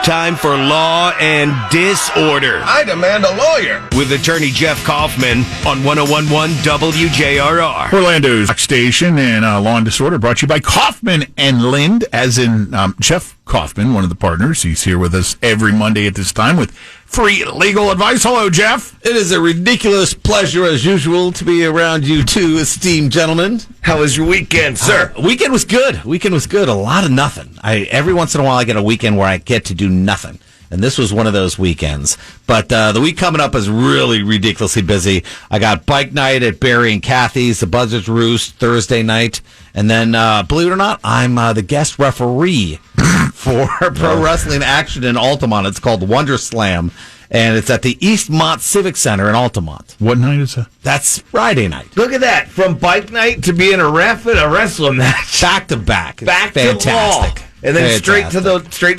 Time for Law and Disorder. I demand a lawyer. With attorney Jeff Kaufman on 101.1 WJRR. Orlando's station and Law and Disorder brought to you by Kaufman and Lynd, as in Jeff Kaufman, one of the partners. He's here with us every Monday at this time with free legal advice. Hello, Jeff. It is a ridiculous pleasure, as usual, to be around you two esteemed gentlemen. How was your weekend, sir? Weekend was good. A lot of nothing. Every once in a while, I get a weekend where I get to do nothing. And this was one of those weekends. But the week coming up is really ridiculously busy. I got bike night at Barry and Kathy's, the Buzzards Roost, Thursday night. And then, believe it or not, I'm the guest referee for pro wrestling action in Altamont. It's called Wonder Slam. And it's at the Eastmont Civic Center in Altamont. What night is that? That's Friday night. Look at that. From bike night to being a ref at a wrestling match. Back to back. Back Fantastic. to law. And then straight to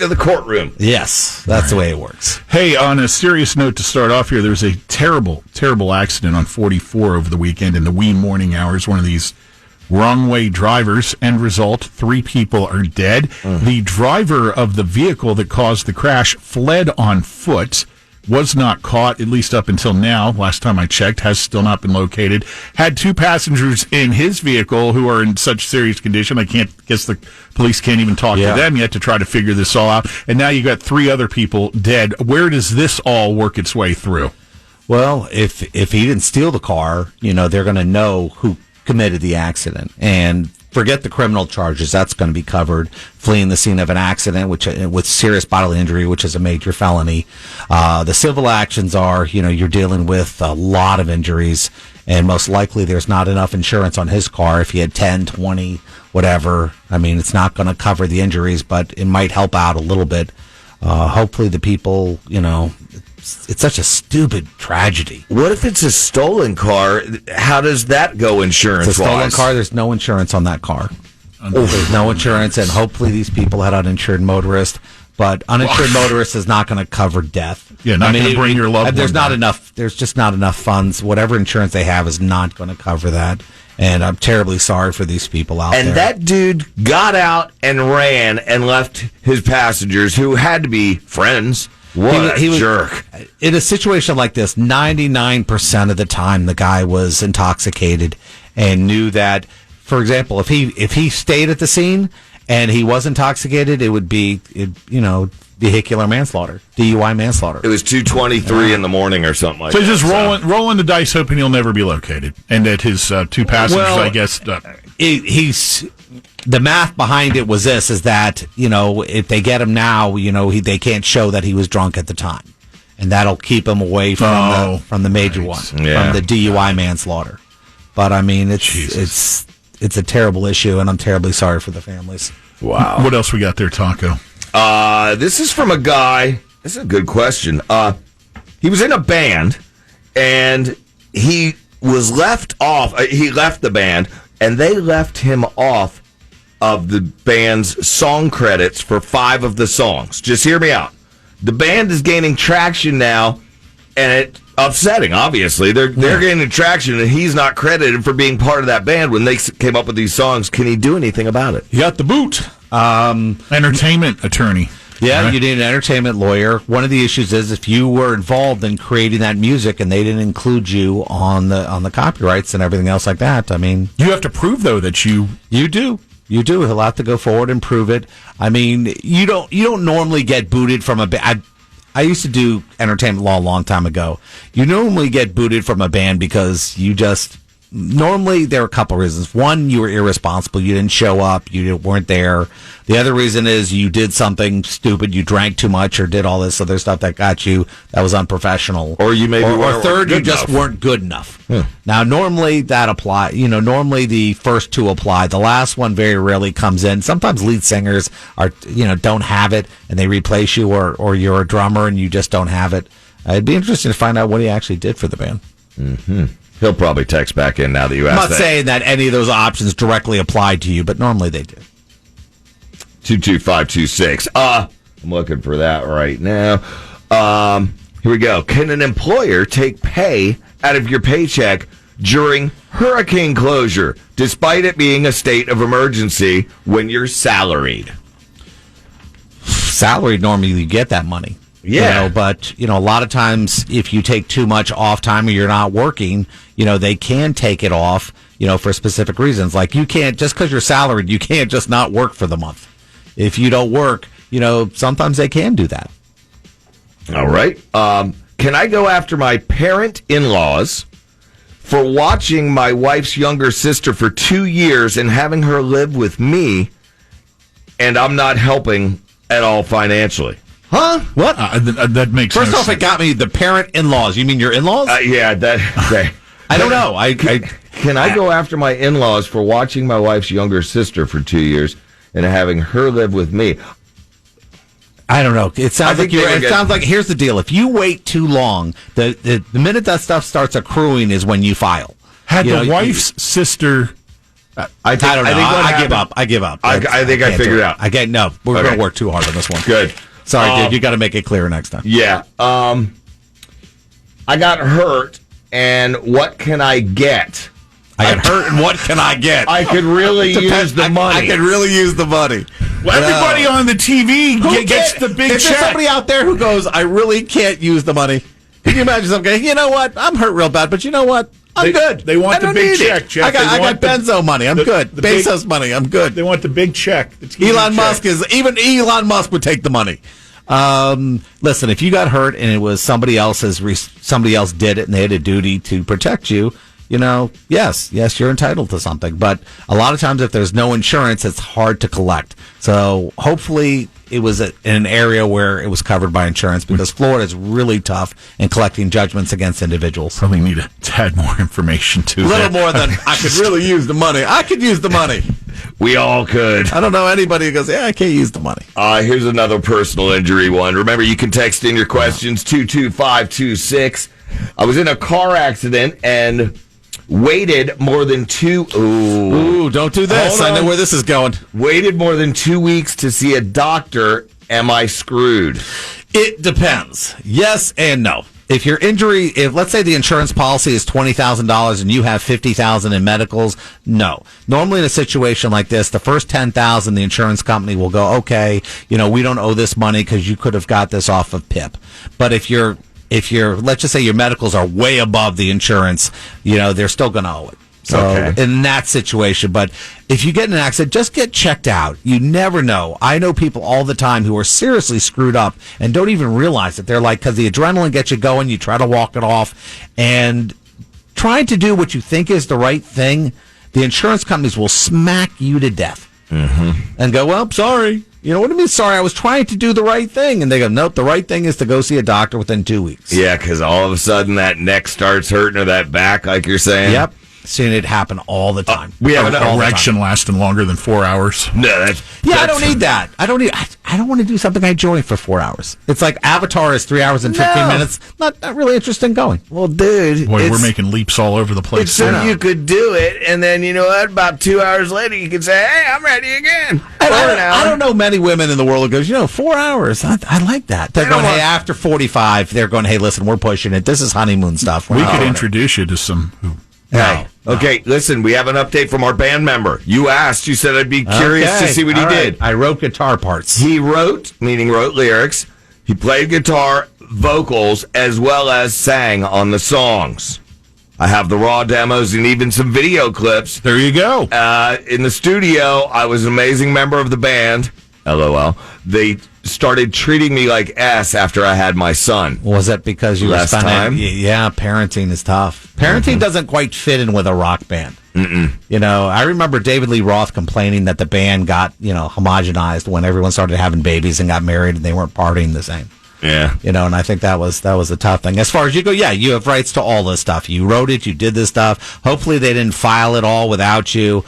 the courtroom. Yes, that's the way it works. Hey, on a serious note to start off here, there was a terrible, terrible accident on 44 over the weekend in the wee morning hours. One of these wrong-way drivers. End result, 3 people are dead. The driver of the vehicle that caused the crash fled on foot. Was not caught, at least up until now. Last time I checked, has still not been located. Had 2 passengers in his vehicle who are in such serious condition. Guess the police can't even talk to them yet to try to figure this all out. And now you got 3 other people dead. Where does this all work its way through? Well, if he didn't steal the car, they're going to know who committed the accident. And forget the criminal charges. That's going to be covered. Fleeing the scene of an accident, which with serious bodily injury, which is a major felony. The civil actions are, you're dealing with a lot of injuries, and most likely there's not enough insurance on his car. If he had 10, 20, whatever, it's not going to cover the injuries, but it might help out a little bit. Hopefully the people, it's such a stupid tragedy. What if it's a stolen car? How does that go insurance-wise? It's a stolen car. There's no insurance on that car. There's no insurance, and hopefully these people had uninsured motorists. But uninsured motorist is not going to cover death. Yeah, not going to bring your loved one. There's not enough. There's just not enough funds. Whatever insurance they have is not going to cover that. And I'm terribly sorry for these people out there. And that dude got out and ran and left his passengers, who had to be friends. What a jerk. In a situation like this, 99% of the time the guy was intoxicated and knew that, for example, if he stayed at the scene and he was intoxicated, it would be, vehicular manslaughter, DUI manslaughter. It was 2:23 in the morning or something like that. So he's just rolling the dice, hoping he'll never be located. And that his 2 passengers, I guess... The math behind it was this, is that, if they get him now, they can't show that he was drunk at the time. And that'll keep him away from the major one, from the DUI manslaughter. But, it's a terrible issue, and I'm terribly sorry for the families. Wow. What else we got there, Taco? This is from a guy. This is a good question. He was in a band, and he was left off. He left the band, and they left him off of the band's song credits for 5 of the songs. Just hear me out. The band is gaining traction now, and it's upsetting, obviously. They're gaining traction, and he's not credited for being part of that band when they came up with these songs. Can he do anything about it? You got the boot. Entertainment attorney. Yeah, right? You need an entertainment lawyer. One of the issues is if you were involved in creating that music and they didn't include you on the copyrights and everything else like that, you have to prove, though, that you do. You do. He'll have to go forward and prove it. You don't normally get booted from a band. I used to do entertainment law a long time ago. You normally get booted from a band because you just... Normally, there are a couple reasons. One, you were irresponsible. You didn't show up. You weren't there. The other reason is you did something stupid. You drank too much or did all this other stuff that got you. That was unprofessional. Or you maybe or third, you just weren't good enough. Now, normally that apply. Normally the first 2 apply. The last one very rarely comes in. Sometimes lead singers are, don't have it and they replace you, or you're a drummer and you just don't have it. It'd be interesting to find out what he actually did for the band. Mm-hmm. He'll probably text back in now that you asked that. I'm not saying that any of those options directly apply to you, but normally they do. 22526. I'm looking for that right now. Here we go. Can an employer take pay out of your paycheck during hurricane closure, despite it being a state of emergency when you're salaried? salaried, normally you get that money. Yeah. But, a lot of times if you take too much off time or you're not working, they can take it off, for specific reasons. Like you can't, just because you're salaried, you can't just not work for the month. If you don't work, sometimes they can do that. All right. Can I go after my parent in-laws for watching my wife's younger sister for 2 years and having her live with me, and I'm not helping at all financially? Huh? What? That makes First no off, sense. it got me the parent in-laws. You mean your in-laws? Yeah, that. I don't know. Can I go after my in-laws for watching my wife's younger sister for 2 years and having her live with me? I don't know. It sounds like here's the deal. If you wait too long, the minute that stuff starts accruing is when you file. Had the wife's sister... I don't know. I give up. I think I figured it out. We're going to work too hard on this one. Good. Sorry, dude. You got to make it clear next time. Yeah. I got hurt, and what can I get? I got hurt, and what can I get? I could really use the money. I could really use the money. Well, everybody on the TV gets the big If check. there's somebody out there who goes, I really can't use the money. Can you imagine somebody going, you know what? I'm hurt real bad, but you know what? I'm good. They want the big check, Jeff. I got Benzo money. I'm good. Bezos money. I'm good. They want the big check. Elon Musk would take the money. Listen, if you got hurt and it was somebody else did it and they had a duty to protect you, yes, you're entitled to something. But a lot of times if there's no insurance, it's hard to collect. So hopefully it was in an area where it was covered by insurance, because Florida is really tough in collecting judgments against individuals. Probably need to add more information to that. A little more than I could really use the money. I could use the money. We all could. I don't know anybody who goes, I can't use the money. Here's another personal injury one. Remember, you can text in your questions, 22526. I was in a car accident and waited more than Ooh, don't do this. I know where this is going. Waited more than 2 weeks to see a doctor. Am I screwed? It depends. Yes and no. If your injury, let's say the insurance policy is $20,000 and you have $50,000 in medicals, no. Normally in a situation like this, the first $10,000, the insurance company will go, okay, we don't owe this money because you could have got this off of PIP. But if you're, let's just say your medicals are way above the insurance, they're still going to owe it. So in that situation, but if you get in an accident, just get checked out. You never know. I know people all the time who are seriously screwed up and don't even realize it. They're like, because the adrenaline gets you going, you try to walk it off, and trying to do what you think is the right thing, the insurance companies will smack you to death and go, well, sorry. You know what I mean? Sorry, I was trying to do the right thing. And they go, nope, the right thing is to go see a doctor within 2 weeks. Yeah, because all of a sudden that neck starts hurting or that back, like you're saying. Yep. Seen it happen all the time. We have an erection lasting longer than 4 hours. No, I don't need that. I don't want to do something I enjoy for 4 hours. It's like Avatar is 3 hours and 15 minutes. Not really interesting going. Well, dude. Boy, we're making leaps all over the place. It's so you could do it, and then, you know what, about 2 hours later, you could say, hey, I'm ready again. I don't know many women in the world who goes, 4 hours. I like that. They're going, hey, after 45, they're going, hey, listen, we're pushing it. This is honeymoon stuff. We could introduce you to some who... Hey, okay, listen, we have an update from our band member. You asked, you said I'd be curious to see what he did. I wrote guitar parts. He wrote lyrics. He played guitar, vocals, as well as sang on the songs. I have the raw demos and even some video clips. There you go. In the studio, I was an amazing member of the band. LOL. They started treating me like S after I had my son. Was that because you were spending time? Yeah, parenting is tough. Parenting doesn't quite fit in with a rock band. I remember David Lee Roth complaining that the band got, homogenized when everyone started having babies and got married and they weren't partying the same. Yeah. And I think that was a tough thing. As far as you go, yeah, you have rights to all this stuff. You wrote it, you did this stuff. Hopefully they didn't file it all without you.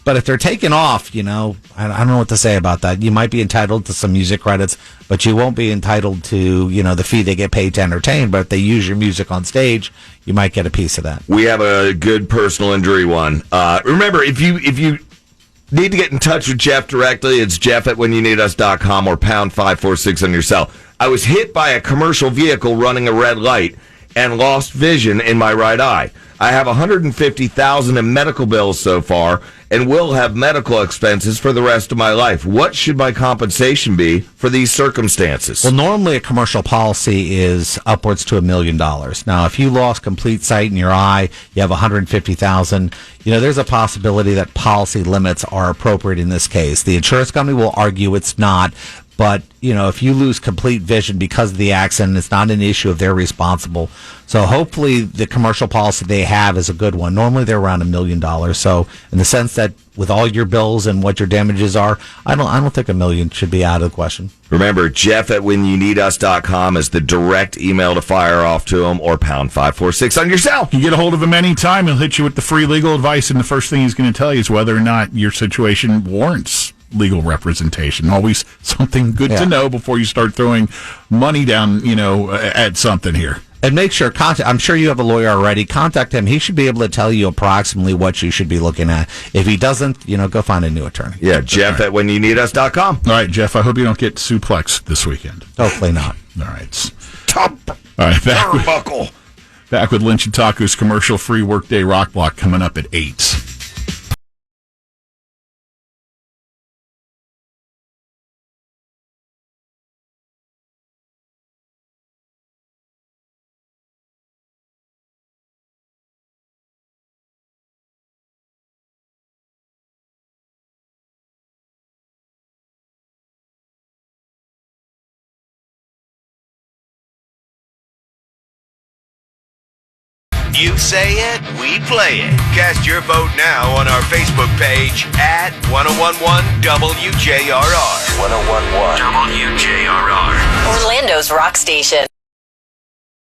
But if they're taken off, I don't know what to say about that. You might be entitled to some music credits, but you won't be entitled to, the fee they get paid to entertain. But if they use your music on stage, you might get a piece of that. We have a good personal injury one. Remember, if you need to get in touch with Jeff directly, it's jeff@whenyouneedus.com or pound 546 on your cell. I was hit by a commercial vehicle running a red light and lost vision in my right eye. I have $150,000 in medical bills so far and will have medical expenses for the rest of my life. What should my compensation be for these circumstances? Well, normally a commercial policy is upwards to $1 million. Now, if you lost complete sight in your eye, you have $150,000. There's a possibility that policy limits are appropriate in this case. The insurance company will argue it's not. But, if you lose complete vision because of the accident, it's not an issue if they're responsible. So hopefully the commercial policy they have is a good one. Normally they're around $1 million. So in the sense that with all your bills and what your damages are, I don't think $1 million should be out of the question. Remember, Jeff@whenyouneedus.com is the direct email to fire off to him, or pound 546 on your cell. You get a hold of him anytime. He'll hit you with the free legal advice, and the first thing he's going to tell you is whether or not your situation warrants legal representation. Always something good to know before you start throwing money down, at something here. And make sure, I'm sure you have a lawyer already. Contact him. He should be able to tell you approximately what you should be looking at. If he doesn't, go find a new attorney. Yeah, Jeff@whenyouneedus.com. All right, Jeff, I hope you don't get suplexed this weekend. Hopefully not. All right. Top. All right, Turnbuckle. Back with Lynch and Taco's commercial-free Workday Rock Block coming up at 8. You say it, we play it. Cast your vote now on our Facebook page at 1011 WJRR. 1011 WJRR. Orlando's Rock Station.